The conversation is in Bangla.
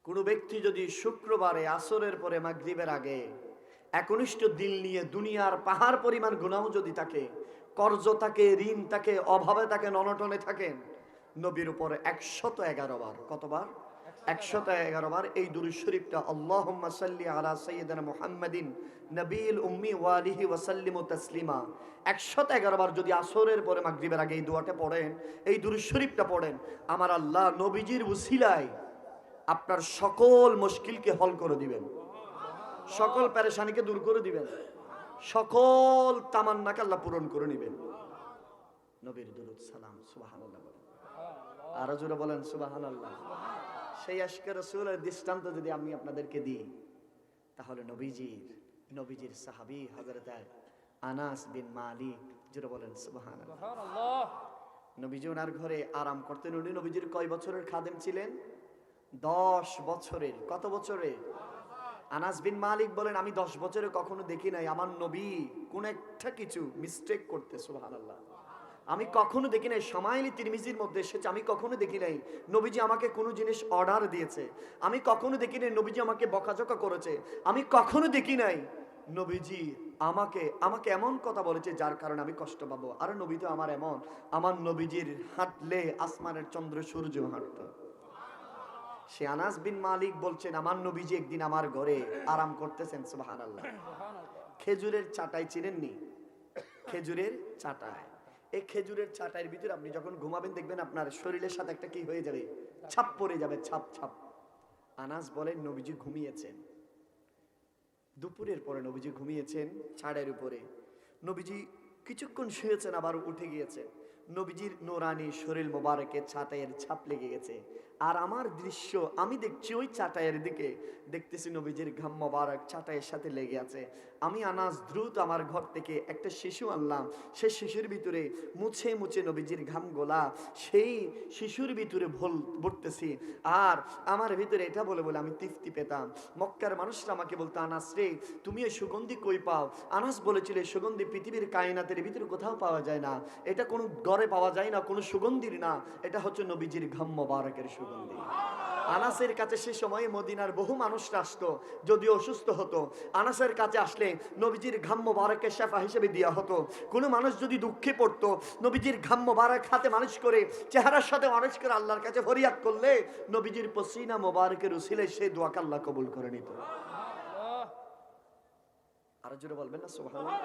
কোনো ব্যক্তি যদি শুক্রবারে আসরের পরে মাগরিবের আগে একনিষ্ঠ দিল নিয়ে দুনিয়ার পাহাড় পরিমাণ গুনাহ যদি থাকে, কর্জ থাকে, ঋণ থাকে, অভাবে থাকে, ননটনে থাকেন, নবীর উপরে 111 বার, কতবার? 111 বার এই দুরূদ শরীফটা আল্লাহুম্মা সাল্লি আলা সাইয়্যিদিনা মুহাম্মাদিন নবিয়্যিল উম্মি ওয়া আলিহি ওয়া সাল্লিমু তাসলিমা 111 বার যদি আসরের পরে মাগরিবের আগে এই দোয়াটা পড়েন, এই দুরূদ শরীফটা পড়েন, আমার আল্লাহ নবীজির উসিলায় আপনার সকল মুশকিলকে হল করে দিবেন, সকল পেরেশানিকে দূর করে দিবেন, সকল তামান্নাকে আল্লাহ পূরণ করে নেবেন। নবীর দুরূদ সালাম সুবহানাল্লাহ বলেন, আরো জোরে বলেন সুবহানাল্লাহ। সেই আশকে রাসূলের দৃষ্টান্ত যদি আমি আপনাদেরকে দিই, তাহলে নবীজির সাহাবী হযরত আনাস বিন মালিক, জোরে বলেন সুবহানাল্লাহ। নবীজি ওনার ঘরে আরাম করতেন। উনি নবীজির কয় বছরের খাদেম ছিলেন? 10 বছরের। কত বছরের? আনাস বিন মালিক বলেন, আমি 10 বছরে কখনো দেখি নাই আমার নবী কোন একটা কিছু মিস্টেক করতে, সুবহানাল্লাহ। আমি কখনো দেখি নাই, শামাইল তিরমিজির মধ্যে এসেছে, আমি কখনো দেখি নাই নবীজি আমাকে কোনো জিনিস অর্ডার দিয়েছে, আমি কখনো দেখি নাই নবীজি আমাকে বকাঝকা করেছে, আমি কখনো দেখি নাই নবীজি আমাকে এমন কথা বলেছে যার কারণে আমি কষ্ট পাবো। আর নবী তো আমার নবীজির হাঁটলে আসমানের চন্দ্র সূর্য হাঁটতো। সে আনাস বিন মালিক বলছেন, আমার নবীজি একদিন আমার ঘরে আরাম করতেছেন, সুবহানাল্লাহ। খেজুরের চাটাই চিনেননি? খেজুরের চাটাই, এই খেজুরের চাটাইয়ের ভিতরে আপনি যখন ঘুমাবেন দেখবেন আপনার শরীরের সাথে একটা কি হয়ে যাবে, ছাপ পড়ে যাবে, ছাপ ছাপ। আনাস বলেন নবীজি ঘুমিয়েছেন, দুপুরের পরে নবীজি ঘুমিয়েছেন ছাড়ের উপরে। নবীজি কিছুক্ষণ শুয়েছেন, আবার উঠে গিয়েছেন। নবীজির নোরানি শরীর মোবারকে চাটাইয়ের ছাপ লেগে গেছে। আর আমার দৃশ্য, আমি দেখছি ওই চাটাইয়ের দিকে, দেখতেছি নবীজির ঘাম মোবারক চাটাইয়ের সাথে লেগে আছে। আমি আনাস দ্রুত আমার ঘর থেকে একটা শিশু আনলাম, সেই শিশুর ভিতরে মুছে মুছে নবীজির ঘাম গোলা সেই শিশুর ভিতরে ভরতেছি। আর আমার ভিতরে এটা বলে বলে আমি তৃপ্তি পেতাম। মক্কার মানুষরা আমাকে বলতো, আনাস রে তুমি এই সুগন্ধি কই পাও? আনাস বলেছিল, এই সুগন্ধি পৃথিবীর কায়নাতের ভিতরে কোথাও পাওয়া যায় না, এটা কোনো ঘরে পাওয়া যায় না, কোনো সুগন্ধির না, এটা হচ্ছে নবীজির ঘাম মোবারকের সুগন্ধি। আনাসের কাছে সে সময় মদিনার বহু মানুষরা আসতো, যদিও অসুস্থ হতো, আনাসের কাছে আসলে নবীজির ঘাম মোবারকের শেফা হিসেবে দেওয়া হতো। কোনো মানুষ যদি দুঃখে পড়তো, নবীজির ঘাম মোবারক হাতে মালিশ করে, চেহারার সাথে মালিশ করে আল্লাহর কাছে ফরিয়াদ করলে নবীজির পসিনা মোবারকের উসিলে সে দোয়াকে আল্লাহ কবুল করে নিত। আরো জোরে বলবেন না সুবহানাল্লাহ।